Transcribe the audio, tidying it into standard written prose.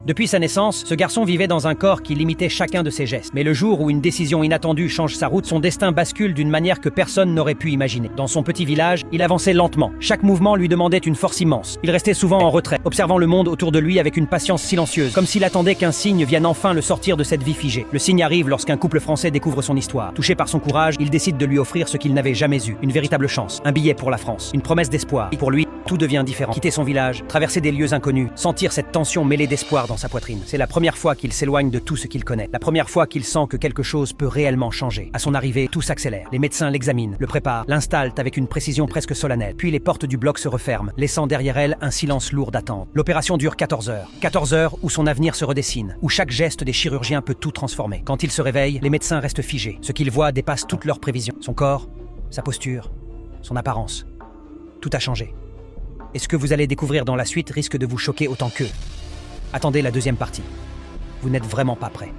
Depuis sa naissance, ce garçon vivait dans un corps qui limitait chacun de ses gestes. Mais le jour où une décision inattendue change sa route, son destin bascule d'une manière que personne n'aurait pu imaginer. Dans son petit village, il avançait lentement. Chaque mouvement lui demandait une force immense. Il restait souvent en retrait, observant le monde autour de lui avec une patience silencieuse, comme s'il attendait qu'un signe vienne enfin le sortir de cette vie figée. Le signe arrive lorsqu'un couple français découvre son histoire. Touché par son courage, il décide de lui offrir ce qu'il n'avait jamais eu, une véritable chance, un billet pour la France, une promesse d'espoir. Et pour lui, tout devient différent. Quitter son village, traverser des lieux inconnus, sentir cette tension mêlée d'espoir dans sa poitrine. C'est la première fois qu'il s'éloigne de tout ce qu'il connaît. La première fois qu'il sent que quelque chose peut réellement changer. À son arrivée, tout s'accélère. Les médecins l'examinent, le préparent, l'installent avec une précision presque solennelle. Puis les portes du bloc se referment, laissant derrière elle un silence lourd d'attente. L'opération dure 14 heures. 14 heures où son avenir se redessine, où chaque geste des chirurgiens peut tout transformer. Quand il se réveille, les médecins restent figés. Ce qu'ils voient dépasse toutes leurs prévisions. Son corps, sa posture, son apparence. Tout a changé. Et ce que vous allez découvrir dans la suite risque de vous choquer autant qu'eux. Attendez la deuxième partie. Vous n'êtes vraiment pas prêt.